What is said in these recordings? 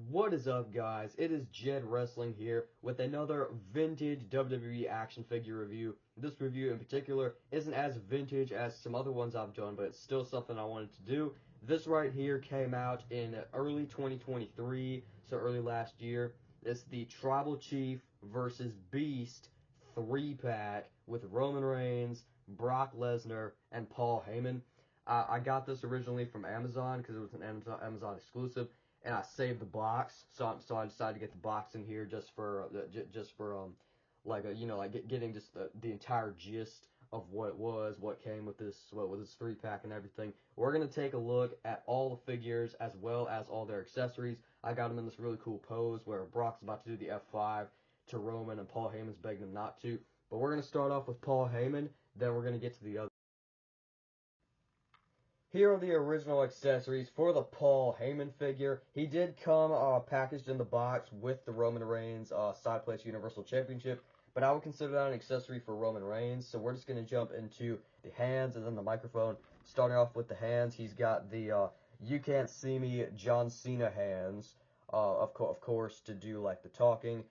What is up, guys? It is Jed Wrestling here with another vintage WWE action figure review. This review in particular isn't as vintage as some other ones I've done, but it's still something I wanted to do. This right here came out in early 2023, so early last year. It's the Tribal Chief versus Beast 3-pack with Roman Reigns, Brock Lesnar, and Paul Heyman. I got this originally from Amazon because it was an Amazon exclusive, and I saved the box. So I decided to get the box in here just for like getting just the entire gist of what it was, what came with this 3-pack and everything. We're gonna take a look at all the figures as well as all their accessories. I got them in this really cool pose where Brock's about to do the F5 to Roman and Paul Heyman's begging him not to. But we're gonna start off with Paul Heyman, then we're gonna get to the other. Here are the original accessories for the Paul Heyman figure. He did come packaged in the box with the Roman Reigns side plates Universal Championship, but I would consider that an accessory for Roman Reigns. So we're just going to jump into the hands and then the microphone. Starting off with the hands, he's got the You Can't See Me John Cena hands, of course, to do like the talking.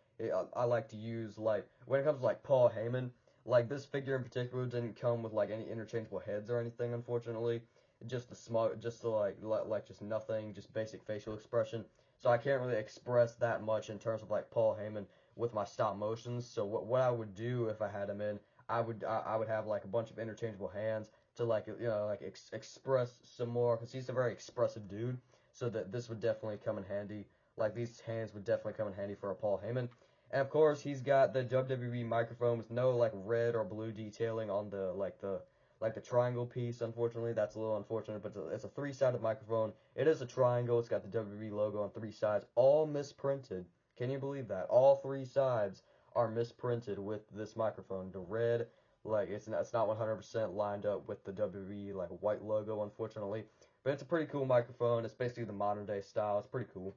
I like to use, like, when it comes to like Paul Heyman, like this figure in particular didn't come with like any interchangeable heads or anything, unfortunately, just the smug, just the like just nothing, just basic facial expression. So I can't really express that much in terms of like Paul Heyman with my stop motions. So what I would do if I had him in, I would have like a bunch of interchangeable hands to like express some more, because he's a very expressive dude. So that this would definitely come in handy. Like these hands would definitely come in handy for a Paul Heyman. And of course, he's got the WWE microphone with no like red or blue detailing on the triangle piece. Unfortunately, that's a little unfortunate, but it's a three-sided microphone. It is a triangle. It's got the WWE logo on three sides, all misprinted. Can you believe that? All three sides are misprinted with this microphone. The red, like it's not 100% lined up with the WWE like white logo, unfortunately. But it's a pretty cool microphone. It's basically the modern day style. It's pretty cool.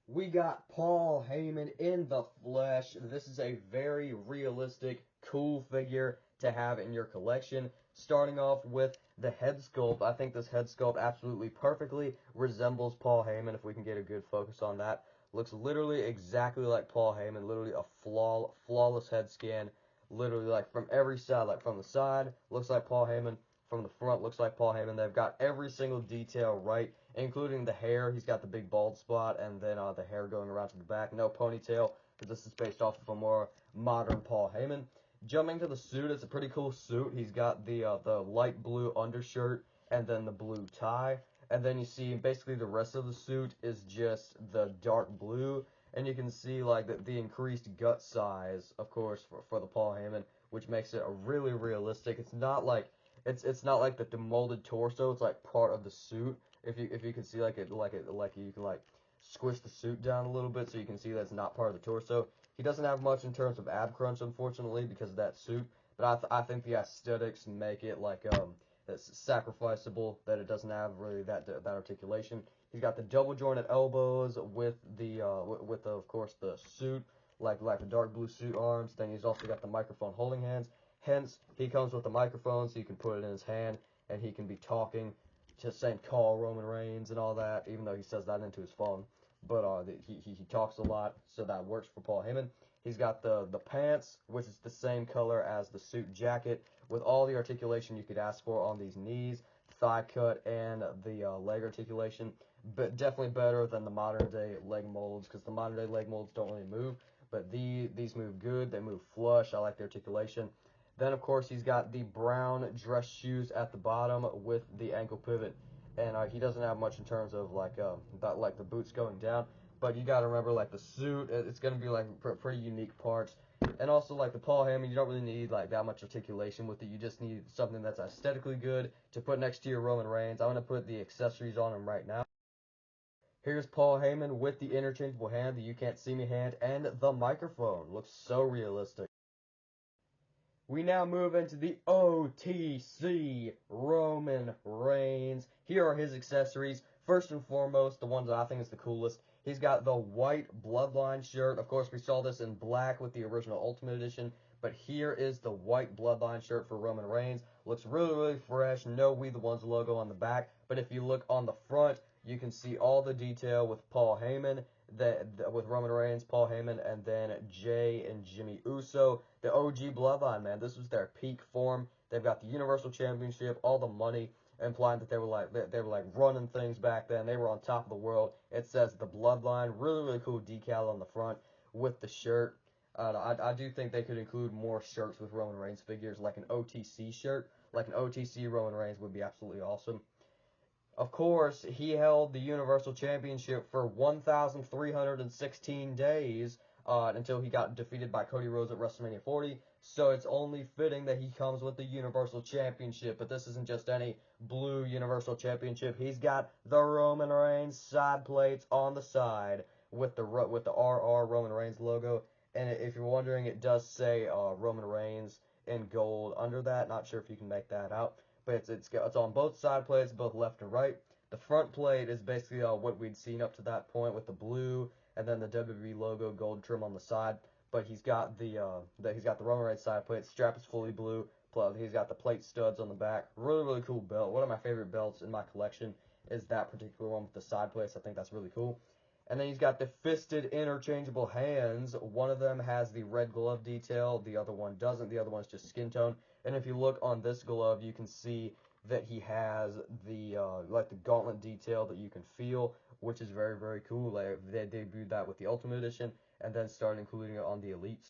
We got Paul Heyman in the flesh. This is a very realistic, cool figure to have in your collection. Starting off with the head sculpt. I think this head sculpt absolutely perfectly resembles Paul Heyman, if we can get a good focus on that. Looks literally exactly like Paul Heyman, literally a flawless head scan. Literally, like, from every side, like from the side, looks like Paul Heyman. From the front, looks like Paul Heyman. They've got every single detail right, including the hair. He's got the big bald spot, and then the hair going around to the back. No ponytail, because this is based off of a more modern Paul Heyman. Jumping to the suit, it's a pretty cool suit. He's got the light blue undershirt and then the blue tie. And then you see basically the rest of the suit is just the dark blue. And you can see like the increased gut size, of course, for the Paul Heyman, which makes it a really realistic. It's not like the demolded torso. It's like part of the suit. If you can see like you can like squish the suit down a little bit so you can see that's not part of the torso. He doesn't have much in terms of ab crunch, unfortunately, because of that suit. But I think the aesthetics make it like it's sacrificable that it doesn't have really that articulation. He's got the double jointed elbows with of course the suit, like the dark blue suit arms. Then he's also got the microphone holding hands. Hence, he comes with a microphone so you can put it in his hand and he can be talking, just saying call Roman Reigns and all that, even though he says that into his phone. But he talks a lot, so that works for Paul Heyman. He's got the pants, which is the same color as the suit jacket, with all the articulation you could ask for on these knees, thigh cut, and the leg articulation. But definitely better than the modern day leg molds, because the modern day leg molds don't really move. But these move good. They move flush. I like the articulation. Then, of course, he's got the brown dress shoes at the bottom with the ankle pivot. And he doesn't have much in terms of like the boots going down. But you got to remember, like, the suit, it's going to be like pretty unique parts. And also, like the Paul Heyman, you don't really need like that much articulation with it. You just need something that's aesthetically good to put next to your Roman Reigns. I'm going to put the accessories on him right now. Here's Paul Heyman with the interchangeable hand, the You Can't See Me hand, and the microphone. Looks so realistic. We now move into the OTC Roman Reigns. Here are his accessories. First and foremost, the one that I think is the coolest. He's got the white Bloodline shirt. Of course, we saw this in black with the original Ultimate Edition, but here is the white Bloodline shirt for Roman Reigns. Looks really, really fresh. No We The Ones logo on the back, but if you look on the front, You can see all the detail with Paul Heyman, with Roman Reigns, Paul Heyman, and then Jay and Jimmy Uso. The OG Bloodline, man, this was their peak form. They've got the Universal Championship, all the money, implying that they were like running things back then. They were on top of the world. It says the Bloodline, really really cool decal on the front with the shirt. I do think they could include more shirts with Roman Reigns figures, like an OTC shirt, like an OTC Roman Reigns would be absolutely awesome. Of course, he held the Universal Championship for 1,316 days until he got defeated by Cody Rhodes at WrestleMania 40. So it's only fitting that he comes with the Universal Championship. But this isn't just any blue Universal Championship. He's got the Roman Reigns side plates on the side with the RR Roman Reigns logo. And if you're wondering, it does say Roman Reigns in gold under that. Not sure if you can make that out, but it's on both side plates, both left and right. The front plate is basically what we'd seen up to that point with the blue and then the WWE logo gold trim on the side. But he's got the Roman Reigns side plate. Strap is fully blue. Plus he's got the plate studs on the back. Really really cool belt. One of my favorite belts in my collection is that particular one with the side plates. I think that's really cool. And then he's got the fisted interchangeable hands. One of them has the red glove detail, the other one doesn't. The other one's just skin tone. And if you look on this glove, you can see that he has the like the gauntlet detail that you can feel, which is very very cool. Like they debuted that with the Ultimate Edition, and then started including it on the Elite.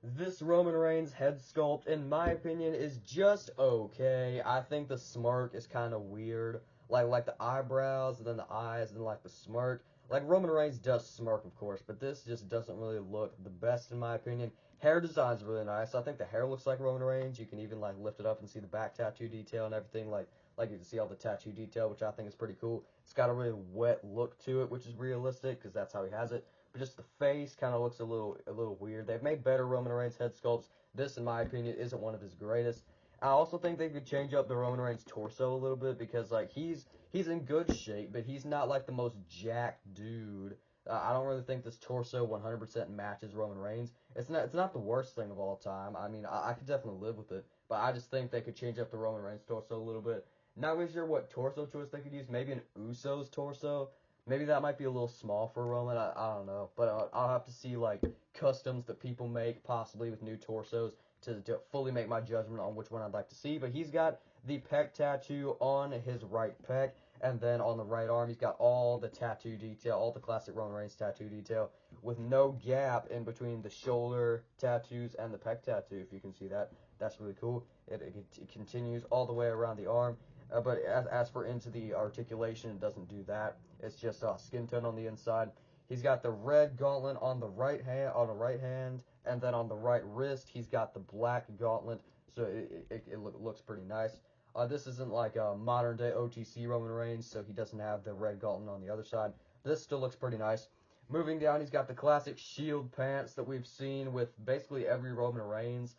This Roman Reigns head sculpt, in my opinion, is just okay. I think the smirk is kind of weird. Like the eyebrows, and then the eyes, and like the smirk. Like Roman Reigns does smirk, of course, but this just doesn't really look the best in my opinion. Hair design's really nice. I think the hair looks like Roman Reigns. You can even like lift it up and see the back tattoo detail and everything. Like you can see all the tattoo detail, which I think is pretty cool. It's got a really wet look to it, which is realistic because that's how he has it. But just the face kind of looks a little weird. They've made better Roman Reigns head sculpts. This, in my opinion, isn't one of his greatest. I also think they could change up the Roman Reigns torso a little bit because like he's in good shape, but he's not like the most jacked dude. I don't really think this torso 100% matches Roman Reigns. It's not the worst thing of all time. I mean, I could definitely live with it, but I just think they could change up the Roman Reigns torso a little bit. Not really sure what torso choice they could use. Maybe an Usos torso. Maybe that might be a little small for Roman. I don't know, but I'll have to see like customs that people make, possibly with new torsos, to fully make my judgment on which one I'd like to see. But he's got the pec tattoo on his right pec, and then on the right arm, he's got all the tattoo detail, all the classic Roman Reigns tattoo detail, with no gap in between the shoulder tattoos and the pec tattoo. If you can see that, that's really cool. It continues all the way around the arm. But as for into the articulation, it doesn't do that. It's just skin tone on the inside. He's got the red gauntlet on the right hand, and then on the right wrist, he's got the black gauntlet. So it looks pretty nice. This isn't like a modern day OTC Roman Reigns, so he doesn't have the red gauntlet on the other side. This still looks pretty nice. Moving down, he's got the classic Shield pants that we've seen with basically every Roman Reigns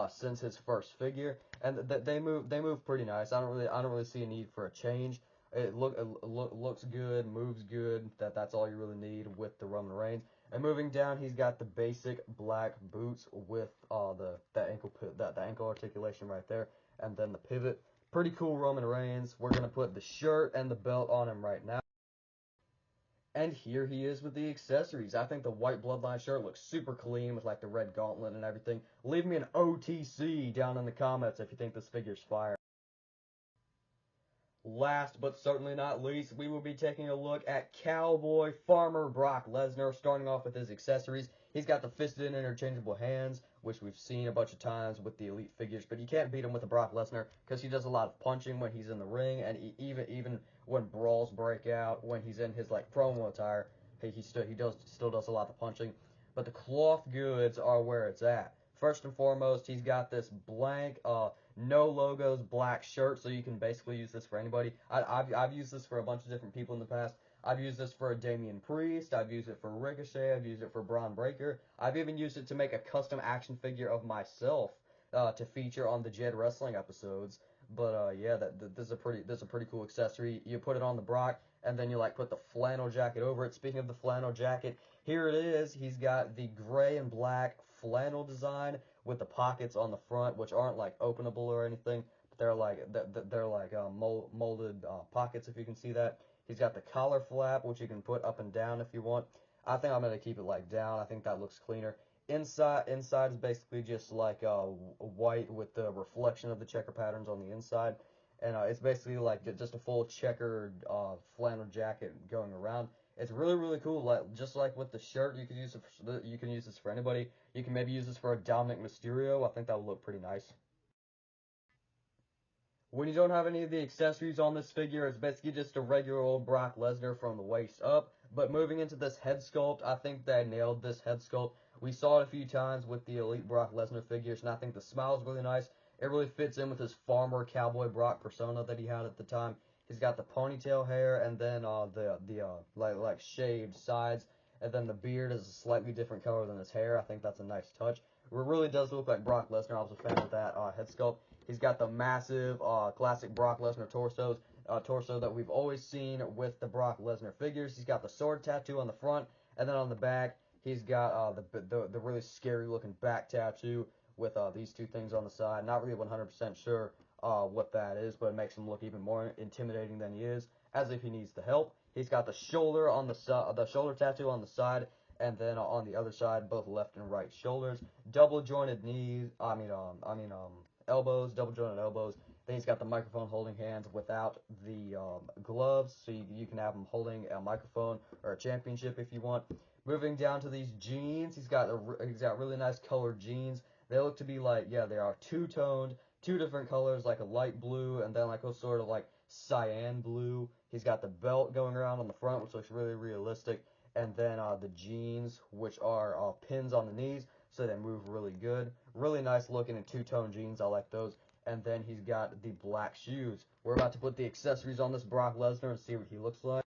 since his first figure, and they move pretty nice. I don't really see a need for a change. Looks good, moves good. That's all you really need with the Roman Reigns. And moving down, he's got the basic black boots with the ankle articulation right there, and then the pivot. Pretty cool Roman Reigns. We're gonna put the shirt and the belt on him right now. And here he is with the accessories. I think the white Bloodline shirt looks super clean with like the red gauntlet and everything. Leave me an OTC down in the comments if you think this figure's fire. Last but certainly not least, we will be taking a look at Cowboy Farmer Brock Lesnar, starting off with his accessories. He's got the fisted and interchangeable hands, which we've seen a bunch of times with the Elite figures, but you can't beat him with a Brock Lesnar because he does a lot of punching when he's in the ring, and even when brawls break out, when he's in his like promo attire, he still does a lot of punching. But the cloth goods are where it's at. First and foremost, he's got this blank no logos black shirt, so you can basically use this for anybody. I've used this for a bunch of different people in the past. I've used this for a Damian Priest. I've used it for Ricochet. I've used it for Braun Breaker. I've even used it to make a custom action figure of myself to feature on the Jed Wrestling episodes. But yeah, this is a pretty cool accessory. You put it on the Brock, and then you like put the flannel jacket over it. Speaking of the flannel jacket, here it is. He's got the gray and black flannel design with the pockets on the front, which aren't like openable or anything. molded pockets, if you can see that. He's got the collar flap, which you can put up and down if you want. I think I'm gonna keep it like down. I think that looks cleaner. Inside is basically just like white with the reflection of the checker patterns on the inside, and it's basically like just a full checkered flannel jacket going around. It's really cool. Like just like with the shirt, you can use this for anybody. You can maybe use this for a Dominic Mysterio. I think that would look pretty nice. When you don't have any of the accessories on this figure, it's basically just a regular old Brock Lesnar from the waist up. But moving into this head sculpt, I think they nailed this head sculpt. We saw it a few times with the Elite Brock Lesnar figures, and I think the smile is really nice. It really fits in with his farmer cowboy Brock persona that he had at the time. He's got the ponytail hair, and then like shaved sides, and then the beard is a slightly different color than his hair. I think that's a nice touch. It really does look like Brock Lesnar. I was a fan of that head sculpt. He's got the massive classic Brock Lesnar torso that we've always seen with the Brock Lesnar figures. He's got the sword tattoo on the front, and then on the back, he's got the really scary looking back tattoo with these two things on the side. Not really 100% sure what that is, but it makes him look even more intimidating than he is, as if he needs the help. He's got the shoulder on the shoulder tattoo on the side, and then on the other side, both left and right shoulders, double jointed knees. Elbows, double jointed elbows. Then he's got the microphone holding hands without the gloves, so you can have him holding a microphone or a championship if you want. Moving down to these jeans, he's got really nice colored jeans. They look to be like, yeah, they are two-toned, two different colors, like a light blue and then like a sort of like cyan blue. He's got the belt going around on the front, which looks really realistic, and then the jeans, which are pins on the knees, so they move really good. Really nice looking in two-tone jeans. I like those. And then he's got the black shoes. We're about to put the accessories on this Brock Lesnar and see what he looks like.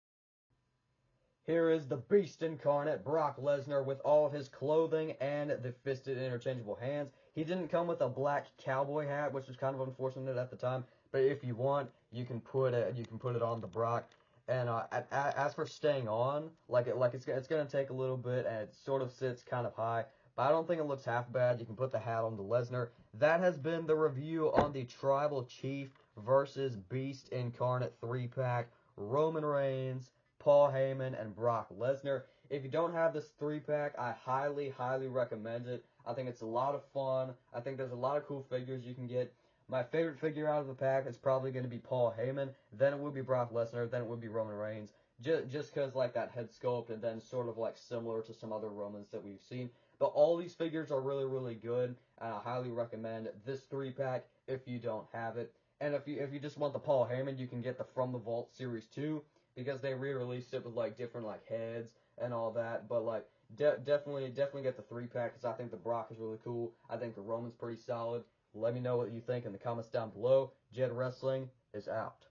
Here is the Beast Incarnate, Brock Lesnar, with all of his clothing and the fisted interchangeable hands. He didn't come with a black cowboy hat, which was kind of unfortunate at the time. But if you want, you can put it on the Brock. And as for staying on, it's gonna take a little bit, and it sort of sits kind of high. But I don't think it looks half bad. You can put the hat on the Lesnar. That has been the review on the Tribal Chief versus Beast Incarnate 3-pack. Roman Reigns, Paul Heyman, and Brock Lesnar. If you don't have this 3-pack, I highly recommend it. I think it's a lot of fun. I think there's a lot of cool figures you can get. My favorite figure out of the pack is probably going to be Paul Heyman. Then it would be Brock Lesnar. Then it would be Roman Reigns. Just because like that head sculpt, and then sort of like similar to some other Romans that we've seen. But all these figures are really good, and I highly recommend this 3-pack if you don't have it. And if you just want the Paul Heyman, you can get the From the Vault Series 2, because they re-released it with like different like heads and all that. But like definitely get the 3-pack, because I think the Brock is really cool. I think the Roman's pretty solid. Let me know what you think in the comments down below. Jed Wrestling is out.